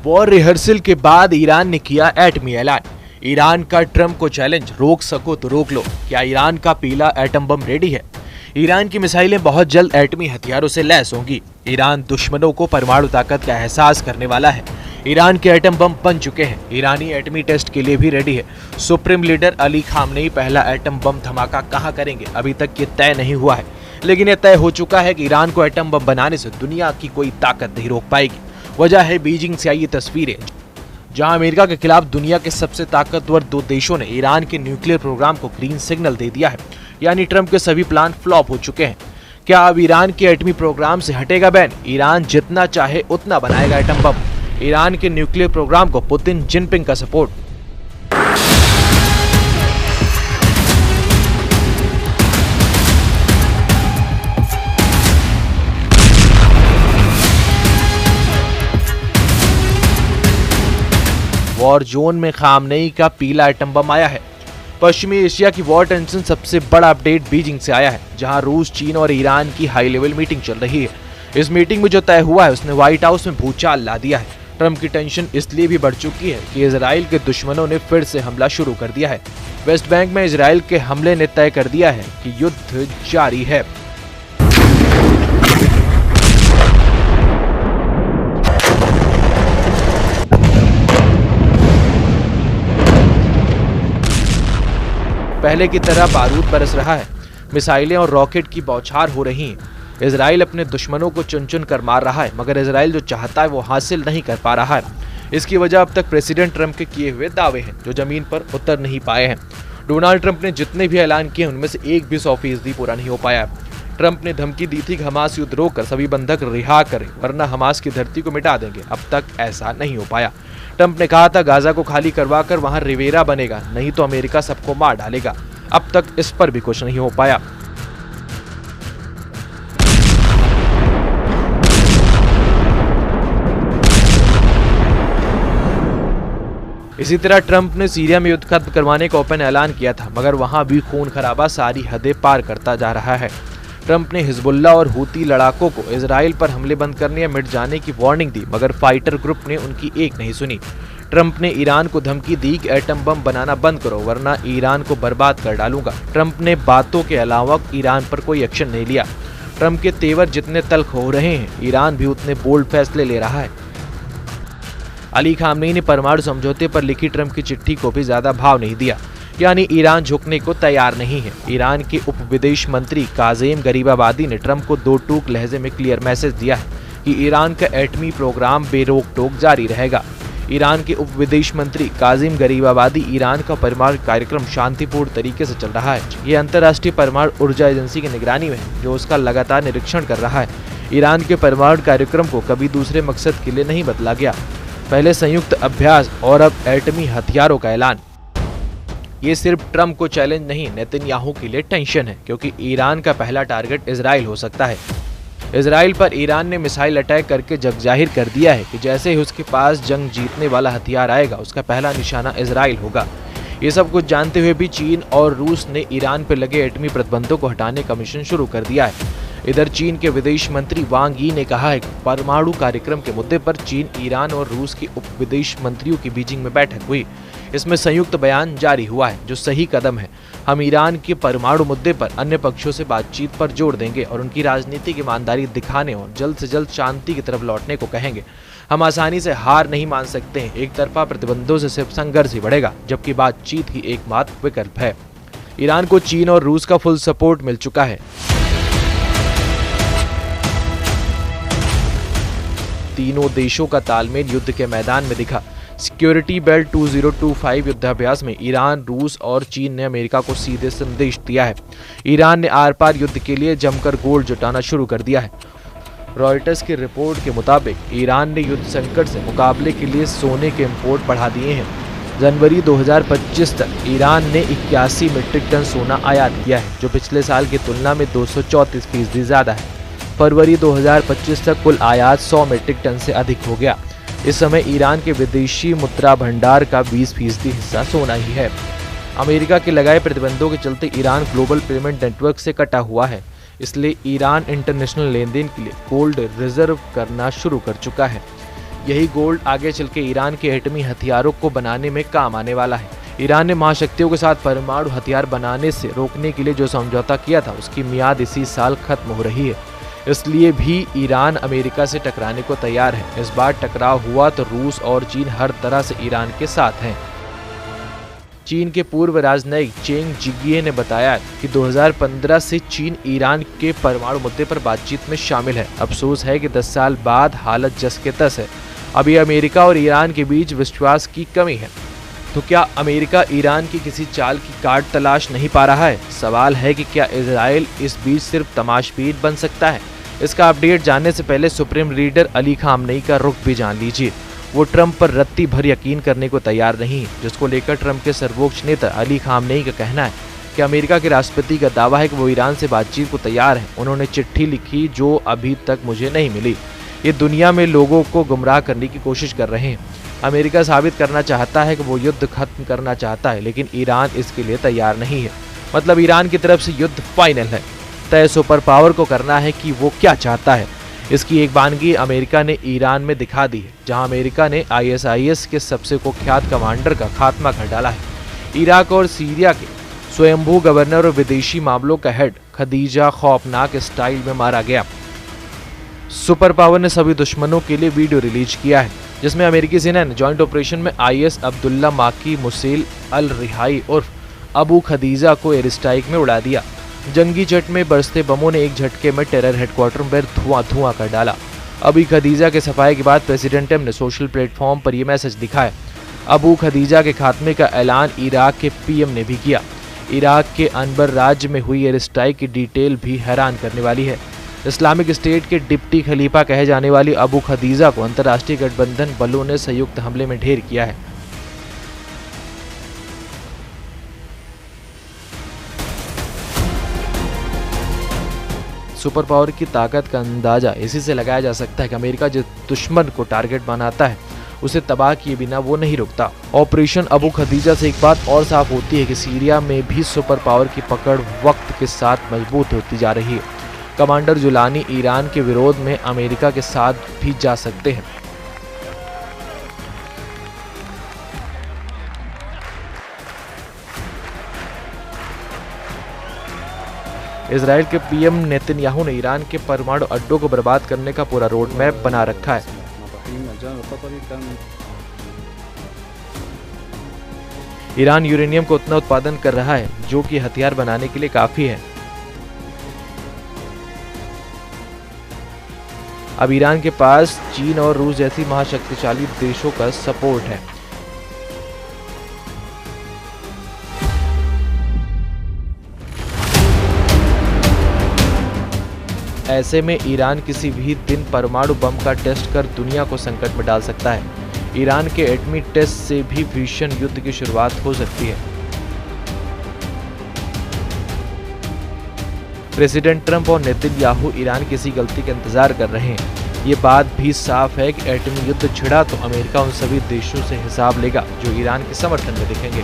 War rehearsal के बाद Iran ने किया एटमी ऐलान। ईरान का ट्रंप को चैलेंज, रोक सको तो रोक लो। क्या ईरान का पीला एटम बम रेडी है? ईरान की मिसाइलें बहुत जल्द एटमी हथियारों से लैस होंगी। ईरान दुश्मनों को परमाणु ताकत का एहसास करने वाला है। ईरान के एटम बम बन चुके हैं। ईरानी एटमी टेस्ट के लिए भी रेडी है। सुप्रीम लीडर अली खामनेई पहला एटम बम धमाका कहां करेंगे, अभी तक ये तय नहीं हुआ है, लेकिन यह तय हो चुका है कि ईरान को एटम बम बनाने से दुनिया की कोई ताकत नहीं रोक पाएगी। वजह है बीजिंग से आई ये तस्वीरें, जहां अमेरिका के खिलाफ दुनिया के सबसे ताकतवर दो देशों ने ईरान के न्यूक्लियर प्रोग्राम को ग्रीन सिग्नल दे दिया है। यानी ट्रंप के सभी प्लान फ्लॉप हो चुके हैं। क्या अब ईरान के एटमी प्रोग्राम से हटेगा बैन? ईरान जितना चाहे उतना बनाएगा एटम बम। ईरान के न्यूक्लियर प्रोग्राम को पुतिन जिनपिंग का सपोर्ट। वॉर जोन में खामनेई का पीला एटम बम आया है। पश्चिमी एशिया की वॉर टेंशन सबसे बड़ा अपडेट बीजिंग से आया है, जहां रूस, चीन और ईरान की हाई लेवल मीटिंग चल रही है। इस मीटिंग में जो तय हुआ है उसने व्हाइट हाउस में भूचाल ला दिया है। ट्रंप की टेंशन इसलिए भी बढ़ चुकी है कि इजराइल के दुश्मनों ने फिर से हमला शुरू कर दिया है। वेस्ट बैंक में इजराइल के हमले ने तय कर दिया है कि युद्ध जारी है। पहले की तरह बारूद बरस रहा है, मिसाइलें और रॉकेट की बौछार हो रही हैं। इजराइल अपने दुश्मनों को चुन चुन कर मार रहा है, मगर इजराइल जो चाहता है वो हासिल नहीं कर पा रहा है। इसकी वजह अब तक प्रेसिडेंट ट्रंप के किए हुए दावे हैं, जो जमीन पर उतर नहीं पाए हैं। डोनाल्ड ट्रंप ने जितने भी ऐलान किए उनमें से एक भी 100% पूरा नहीं हो पाया। ट्रंप ने धमकी दी थी कि हमास युद्ध रोककर सभी बंधक रिहा करें, वरना हमास की धरती को मिटा देंगे। अब तक ऐसा नहीं हो पाया। ट्रंप ने कहा था गाजा को खाली करवाकर वहां रिवेरा बनेगा, नहीं तो अमेरिका सबको मार डालेगा। अब तक इस पर भी कुछ नहीं हो पाया। इसी तरह ट्रंप ने सीरिया में युद्ध खत्म करवाने का ओपन ऐलान किया था, मगर वहां भी खून खराबा सारी हदें पार करता जा रहा है। ट्रंप ने हिजबुल्ला और हूती लड़ाकों को इजराइल पर हमले बंद करने या मिट जाने की वार्निंग दी, मगर फाइटर ग्रुप ने उनकी एक नहीं सुनी। ट्रंप ने ईरान को धमकी दी कि एटम बम बनाना बंद करो, वरना ईरान को बर्बाद कर डालूंगा। ट्रंप ने बातों के अलावा ईरान पर कोई एक्शन नहीं लिया। ट्रंप के तेवर जितने तल्ख हो रहे हैं, ईरान भी उतने बोल्ड फैसले ले रहा है। अली खामनेई ने परमाणु समझौते पर लिखी ट्रंप की चिट्ठी को भी ज्यादा भाव नहीं दिया, यानी ईरान झुकने को तैयार नहीं है। ईरान के उप विदेश मंत्री काज़ेम गरीबाबादी ने ट्रंप को दो टूक लहजे में क्लियर मैसेज दिया है कि ईरान का एटमी प्रोग्राम बेरोक टोक जारी रहेगा। ईरान के उप विदेश मंत्री काज़ेम गरीबाबादी, ईरान का परमाणु कार्यक्रम शांतिपूर्ण तरीके से चल रहा है। ये अंतर्राष्ट्रीय परमाणु ऊर्जा एजेंसी की निगरानी में है, जो उसका लगातार निरीक्षण कर रहा है। ईरान के परमाणु कार्यक्रम को कभी दूसरे मकसद के लिए नहीं बदला गया। पहले संयुक्त अभ्यास और अब एटमी हथियारों का ऐलान। ये सिर्फ ट्रंप को चैलेंज नहीं, नेतन्याहू के लिए टेंशन है, क्योंकि ईरान का पहला टारगेट इजराइल हो सकता है। इजराइल पर ईरान ने मिसाइल अटैक करके जग जाहिर कर दिया है कि जैसे ही उसके पास जंग जीतने वाला हथियार आएगा, उसका पहला निशाना इजराइल होगा। ये सब कुछ जानते हुए भी चीन और रूस ने ईरान पर लगे एटमी प्रतिबंधों को हटाने का मिशन शुरू कर दिया है। इधर चीन के विदेश मंत्री वांग यी ने कहा है कि परमाणु कार्यक्रम के मुद्दे पर चीन, ईरान और रूस के उप विदेश मंत्रियों की बीजिंग में बैठक हुई। इसमें संयुक्त बयान जारी हुआ है, जो सही कदम है। हम ईरान के परमाणु मुद्दे पर अन्य पक्षों से बातचीत पर जोर देंगे और उनकी राजनीतिक ईमानदारी दिखाने और जल्द से जल्द शांति की तरफ लौटने को कहेंगे। हम आसानी से हार नहीं मान सकते हैं। एक तरफा प्रतिबंधों से सिर्फ संघर्ष ही बढ़ेगा, जबकि बातचीत ही एकमात्र विकल्प है। ईरान को चीन और रूस का फुल सपोर्ट मिल चुका है। तीनों देशों का तालमेल युद्ध के मैदान में दिखा। सिक्योरिटी बेल्ट 2025 युद्धाभ्यास में ईरान, रूस और चीन ने अमेरिका को सीधे संदेश दिया है। ईरान ने आर पार युद्ध के लिए जमकर गोल्ड जुटाना शुरू कर दिया है। रॉयटर्स की रिपोर्ट के मुताबिक ईरान ने युद्ध संकट से मुकाबले के लिए सोने के इंपोर्ट बढ़ा दिए हैं। जनवरी 2025 तक ईरान ने 81 मीट्रिक टन सोना आयात किया है, जो पिछले साल की तुलना में 234% ज्यादा है। फरवरी 2025 तक कुल आयात 100 मीट्रिक टन से अधिक हो गया। इस समय ईरान के विदेशी मुद्रा भंडार का 20% हिस्सा सोना ही है। अमेरिका के लगाए प्रतिबंधों के चलते ईरान ग्लोबल पेमेंट नेटवर्क से कटा हुआ है, इसलिए ईरान इंटरनेशनल लेन देन के लिए गोल्ड रिजर्व करना शुरू कर चुका है। यही गोल्ड आगे चल के ईरान के एटमी हथियारों को बनाने में काम आने वाला है। ईरान ने महाशक्तियों के साथ परमाणु हथियार बनाने से रोकने के लिए जो समझौता किया था उसकी मियाद इसी साल खत्म हो रही है। इसलिए भी ईरान अमेरिका से टकराने को तैयार है। इस बार टकराव हुआ तो रूस और चीन हर तरह से ईरान के साथ हैं। चीन के पूर्व राजनयिक चेंग जिगिए ने बताया कि 2015 से चीन ईरान के परमाणु मुद्दे पर बातचीत में शामिल है। अफसोस है कि 10 साल बाद हालत जस के तस है। अभी अमेरिका और ईरान के बीच विश्वास की कमी है। तो क्या अमेरिका ईरान की किसी चाल की काट तलाश नहीं पा रहा है? सवाल है कि क्या इजराइल इस बीच सिर्फ तमाशबीन बन सकता है? इसका अपडेट जानने से पहले सुप्रीम लीडर अली खामनेई का रुख भी जान लीजिए। वो ट्रंप पर रत्ती भर यकीन करने को तैयार नहीं है, जिसको लेकर ट्रंप के सर्वोच्च नेता अली खामनेई का कहना है कि अमेरिका के राष्ट्रपति का दावा है कि वो ईरान से बातचीत को तैयार है। उन्होंने चिट्ठी लिखी जो अभी तक मुझे नहीं मिली। ये दुनिया में लोगों को गुमराह करने की कोशिश कर रहे हैं। अमेरिका साबित करना चाहता है कि वो युद्ध खत्म करना चाहता है, लेकिन ईरान इसके लिए तैयार नहीं है। मतलब ईरान की तरफ से युद्ध फाइनल है। तय सुपर पावर को करना है कि वो क्या चाहता है। इसकी एक वानगी अमेरिका ने ईरान में दिखा दी है, जहां अमेरिका ने ISIS के सबसे कुख्यात कमांडर का खात्मा कर डाला है। इराक और सीरिया के स्वयंभू गवर्नर और विदेशी मामलों का हेड खदीजा खौफनाक स्टाइल में मारा गया। सुपर पावर ने सभी दुश्मनों के लिए वीडियो रिलीज किया है, जिसमें अमेरिकी सेना ने जॉइंट ऑपरेशन में IS अब्दुल्ला माकी मुसेल अल रिहाई उर्फ अबू खदीजा को एयर स्ट्राइक में उड़ा दिया। जंगी जेट में बरसते बमों ने एक झटके में टेरर हेडक्वार्टर में धुआं कर डाला। अबू खदीजा के सफाई के बाद प्रेसिडेंट ट्रंप ने सोशल प्लेटफॉर्म पर यह मैसेज दिखाया। अबू खदीजा के खात्मे का ऐलान इराक के PM ने भी किया। इराक के अनबर राज्य में हुई एयर स्ट्राइक की डिटेल भी हैरान करने वाली है। इस्लामिक स्टेट के डिप्टी खलीफा कहे जाने वाली अबू खदीजा को अंतर्राष्ट्रीय गठबंधन बलों ने संयुक्त हमले में ढेर किया है। सुपर पावर की ताकत का अंदाजा इसी से लगाया जा सकता है कि अमेरिका जिस दुश्मन को टारगेट बनाता है उसे तबाह किए बिना वो नहीं रुकता। ऑपरेशन अबू खदीजा से एक बात और साफ होती है कि सीरिया में भी सुपर पावर की पकड़ वक्त के साथ मजबूत होती जा रही है। कमांडर जुलानी ईरान के विरोध में अमेरिका के साथ भी जा सकते हैं। इजराइल के PM नेतन्याहू ने ईरान के परमाणु अड्डों को बर्बाद करने का पूरा रोड मैप बना रखा है। ईरान यूरेनियम को उतना उत्पादन कर रहा है जो कि हथियार बनाने के लिए काफी है। अब ईरान के पास चीन और रूस जैसी महाशक्तिशाली देशों का सपोर्ट है। ऐसे में ईरान किसी भी दिन परमाणु बम का टेस्ट कर दुनिया को संकट में डाल सकता है। ईरान के एटमी टेस्ट से भी भीषण युद्ध की शुरुआत हो सकती है। प्रेसिडेंट ट्रंप और नेतन्याहू ईरान की इसी गलती का इंतजार कर रहे हैं। ये बात भी साफ है कि एटमी युद्ध छिड़ा तो अमेरिका उन सभी देशों से हिसाब लेगा जो ईरान के समर्थन में दिखेंगे।